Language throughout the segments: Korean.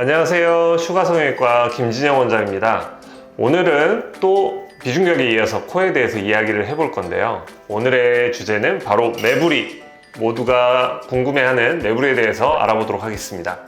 안녕하세요. 휴가성형외과 김진영 원장입니다. 오늘은 또 비중격에 이어서 코에 대해서 이야기를 해볼 건데요. 오늘의 주제는 바로 매부리. 모두가 궁금해하는 매부리에 대해서 알아보도록 하겠습니다.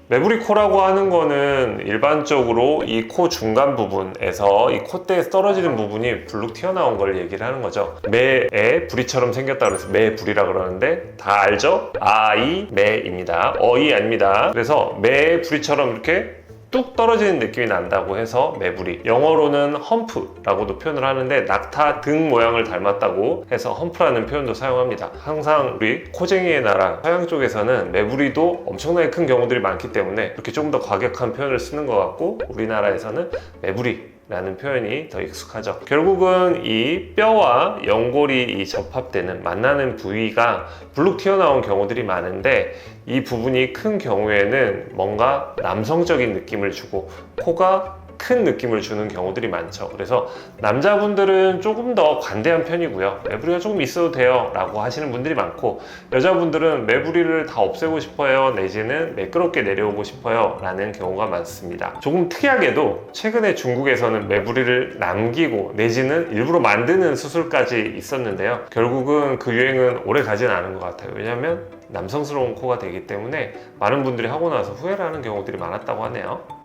매부리 코라고 하는 거는 일반적으로 이 코 중간 부분에서 이 콧대에서 떨어지는 부분이 불룩 튀어나온 걸 얘기를 하는 거죠. 매에 부리처럼 생겼다 그래서 매부리라 그러는데 다 알죠? 아이 매입니다. 어이 아닙니다. 그래서 매의 부리처럼 이렇게 뚝 떨어지는 느낌이 난다고 해서 매부리. 영어로는 험프라고도 표현을 하는데 낙타 등 모양을 닮았다고 해서 험프라는 표현도 사용합니다. 항상 우리 코쟁이의 나라 서양 쪽에서는 매부리도 엄청나게 큰 경우들이 많기 때문에 이렇게 좀 더 과격한 표현을 쓰는 것 같고, 우리나라에서는 매부리 라는 표현이 더 익숙하죠. 결국은 이 뼈와 연골이 이 접합되는 만나는 부위가 불룩 튀어나온 경우들이 많은데, 이 부분이 큰 경우에는 뭔가 남성적인 느낌을 주고 코가 큰 느낌을 주는 경우들이 많죠. 그래서 남자분들은 조금 더 관대한 편이고요. 매부리가 조금 있어도 돼요 라고 하시는 분들이 많고, 여자분들은 매부리를 다 없애고 싶어요 내지는 매끄럽게 내려오고 싶어요 라는 경우가 많습니다. 조금 특이하게도 최근에 중국에서는 매부리를 남기고 내지는 일부러 만드는 수술까지 있었는데요. 결국은 그 유행은 오래 가진 않은 것 같아요. 왜냐하면 남성스러운 코가 되기 때문에 많은 분들이 하고 나서 후회를 하는 경우들이 많았다고 하네요.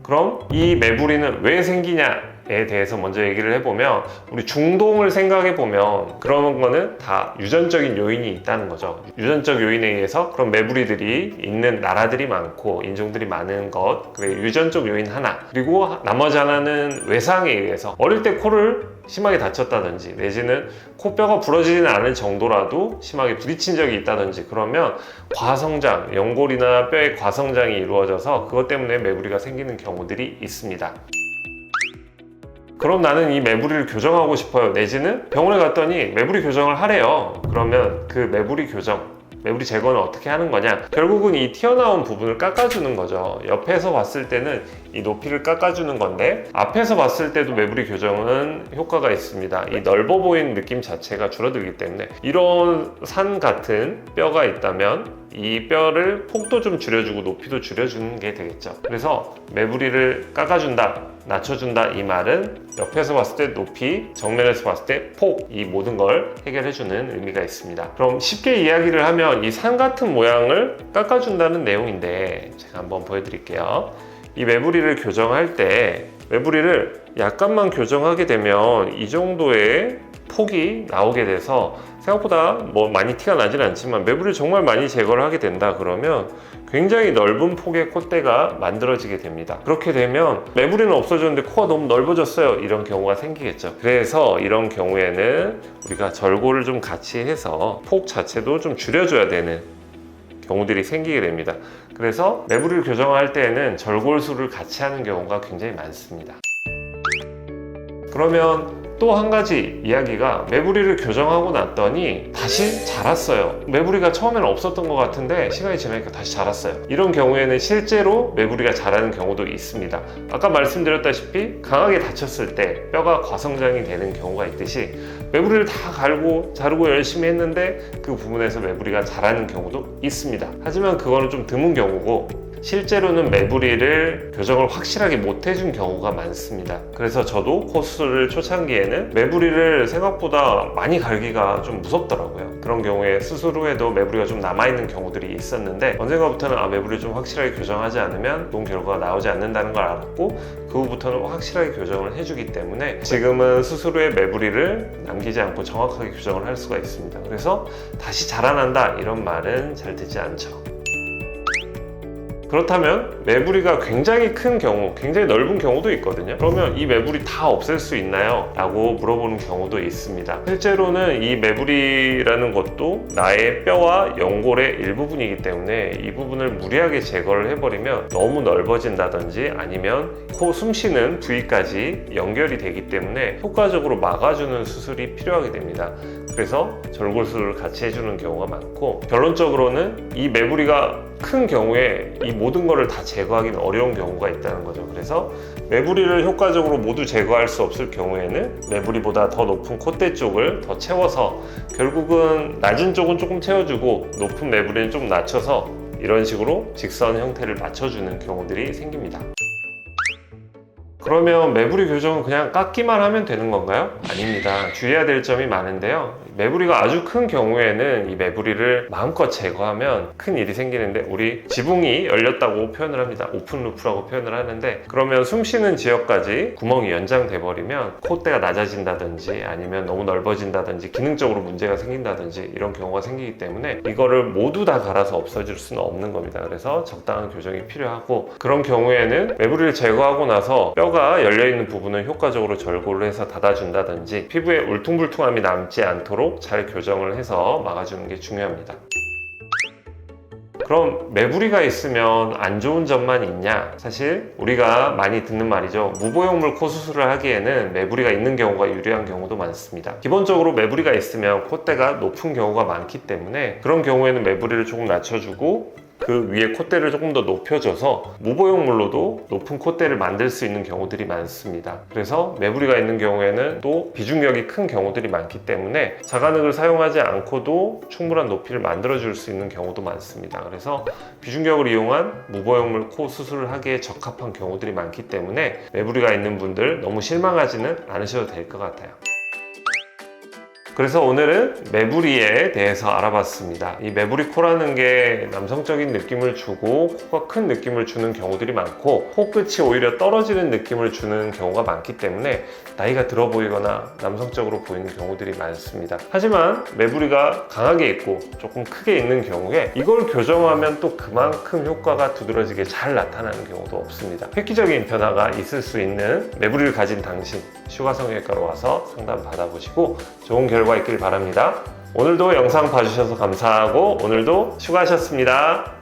그럼 이 매부리는 왜 생기냐에 대해서 먼저 얘기를 해보면, 우리 중동을 생각해보면 그런 거는 다 유전적인 요인이 있다는 거죠. 유전적 요인에 의해서 그런 매부리들이 있는 나라들이 많고 인종들이 많은 것, 그게 유전적 요인 하나, 그리고 나머지 하나는 외상에 의해서 어릴 때 코를 심하게 다쳤다든지 내지는 코뼈가 부러지지는 않을 정도라도 심하게 부딪힌 적이 있다든지, 그러면 과성장, 연골이나 뼈의 과성장이 이루어져서 그것 때문에 매부리가 생기는 경우들이 있습니다. 그럼 나는 이 매부리를 교정하고 싶어요 내지는 병원에 갔더니 매부리 교정을 하래요. 그러면 그 매부리 교정, 매부리 제거는 어떻게 하는 거냐? 결국은 이 튀어나온 부분을 깎아주는 거죠. 옆에서 봤을 때는 이 높이를 깎아주는 건데, 앞에서 봤을 때도 매부리 교정은 효과가 있습니다. 이 넓어 보이는 느낌 자체가 줄어들기 때문에, 이런 산 같은 뼈가 있다면 이 뼈를 폭도 좀 줄여주고 높이도 줄여주는 게 되겠죠. 그래서 매부리를 깎아준다, 낮춰준다, 이 말은 옆에서 봤을 때 높이, 정면에서 봤을 때 폭, 이 모든 걸 해결해주는 의미가 있습니다. 그럼 쉽게 이야기를 하면 이 산 같은 모양을 깎아준다는 내용인데, 제가 한번 보여드릴게요. 이 매부리를 교정할 때 매부리를 약간만 교정하게 되면 이 정도의 폭이 나오게 돼서 생각보다 뭐 많이 티가 나진 않지만, 매부리를 정말 많이 제거를 하게 된다 그러면 굉장히 넓은 폭의 콧대가 만들어지게 됩니다. 그렇게 되면 매부리는 없어졌는데 코가 너무 넓어졌어요, 이런 경우가 생기겠죠. 그래서 이런 경우에는 우리가 절골을 좀 같이 해서 폭 자체도 좀 줄여줘야 되는 경우들이 생기게 됩니다. 그래서 매부리를 교정할 때에는 절골술을 같이 하는 경우가 굉장히 많습니다. 그러면 또 한 가지 이야기가, 매부리를 교정하고 났더니 다시 자랐어요. 매부리가 처음에는 없었던 것 같은데 시간이 지나니까 다시 자랐어요. 이런 경우에는 실제로 매부리가 자라는 경우도 있습니다. 아까 말씀드렸다시피 강하게 다쳤을 때 뼈가 과성장이 되는 경우가 있듯이, 매부리를 다 갈고 자르고 열심히 했는데 그 부분에서 매부리가 자라는 경우도 있습니다. 하지만 그거는 좀 드문 경우고, 실제로는 매부리를 교정을 확실하게 못 해준 경우가 많습니다. 그래서 저도 코 수술을 초창기에는 매부리를 생각보다 많이 갈기가 좀 무섭더라고요. 그런 경우에 수술 후에도 매부리가 좀 남아있는 경우들이 있었는데, 언젠가부터는 매부리를 좀 확실하게 교정하지 않으면 좋은 결과가 나오지 않는다는 걸 알았고, 그 후부터는 확실하게 교정을 해주기 때문에 지금은 수술 후에 매부리를 남기지 않고 정확하게 교정을 할 수가 있습니다. 그래서 다시 자라난다 이런 말은 잘 듣지 않죠. 그렇다면 매부리가 굉장히 큰 경우, 굉장히 넓은 경우도 있거든요. 그러면 이 매부리 다 없앨 수 있나요? 라고 물어보는 경우도 있습니다. 실제로는 이 매부리라는 것도 나의 뼈와 연골의 일부분이기 때문에 이 부분을 무리하게 제거를 해버리면 너무 넓어진다든지 아니면 코 숨쉬는 부위까지 연결이 되기 때문에 효과적으로 막아주는 수술이 필요하게 됩니다. 그래서 절골술을 같이 해주는 경우가 많고, 결론적으로는 이 매부리가 큰 경우에 이 모든 거를 다 제거하기는 어려운 경우가 있다는 거죠. 그래서 매부리를 효과적으로 모두 제거할 수 없을 경우에는 매부리보다 더 높은 콧대 쪽을 더 채워서, 결국은 낮은 쪽은 조금 채워주고 높은 매부리는 좀 낮춰서 이런 식으로 직선 형태를 맞춰주는 경우들이 생깁니다. 그러면 매부리 교정은 그냥 깎기만 하면 되는 건가요? 아닙니다. 주의해야 될 점이 많은데요. 매부리가 아주 큰 경우에는 이 매부리를 마음껏 제거하면 큰 일이 생기는데, 우리 지붕이 열렸다고 표현을 합니다. 오픈 루프라고 표현을 하는데, 그러면 숨 쉬는 지역까지 구멍이 연장돼 버리면 콧대가 낮아진다든지 아니면 너무 넓어진다든지 기능적으로 문제가 생긴다든지 이런 경우가 생기기 때문에 이거를 모두 다 갈아서 없어질 수는 없는 겁니다. 그래서 적당한 교정이 필요하고, 그런 경우에는 매부리를 제거하고 나서 뼈가 열려있는 부분은 효과적으로 절골을 해서 닫아준다든지 피부에 울퉁불퉁함이 남지 않도록 잘 교정을 해서 막아주는 게 중요합니다. 그럼 매부리가 있으면 안 좋은 점만 있냐? 사실 우리가 많이 듣는 말이죠. 무보형물 코 수술을 하기에는 매부리가 있는 경우가 유리한 경우도 많습니다. 기본적으로 매부리가 있으면 콧대가 높은 경우가 많기 때문에 그런 경우에는 매부리를 조금 낮춰주고 그 위에 콧대를 조금 더 높여줘서 무보형물로도 높은 콧대를 만들 수 있는 경우들이 많습니다. 그래서 매부리가 있는 경우에는 또 비중력이 큰 경우들이 많기 때문에 자가늑을 사용하지 않고도 충분한 높이를 만들어줄 수 있는 경우도 많습니다. 그래서 비중격을 이용한 무보형물 코 수술을 하기에 적합한 경우들이 많기 때문에 매부리가 있는 분들 너무 실망하지는 않으셔도 될 것 같아요. 그래서 오늘은 매부리에 대해서 알아봤습니다. 이 매부리 코라는 게 남성적인 느낌을 주고 코가 큰 느낌을 주는 경우들이 많고, 코끝이 오히려 떨어지는 느낌을 주는 경우가 많기 때문에 나이가 들어 보이거나 남성적으로 보이는 경우들이 많습니다. 하지만 매부리가 강하게 있고 조금 크게 있는 경우에 이걸 교정하면 또 그만큼 효과가 두드러지게 잘 나타나는 경우도 없습니다. 획기적인 변화가 있을 수 있는 매부리를 가진 당신, 슈가 성형외과로 와서 상담 받아보시고 좋은 결과 있길 바랍니다. 오늘도 영상 봐주셔서 감사하고 오늘도 수고하셨습니다.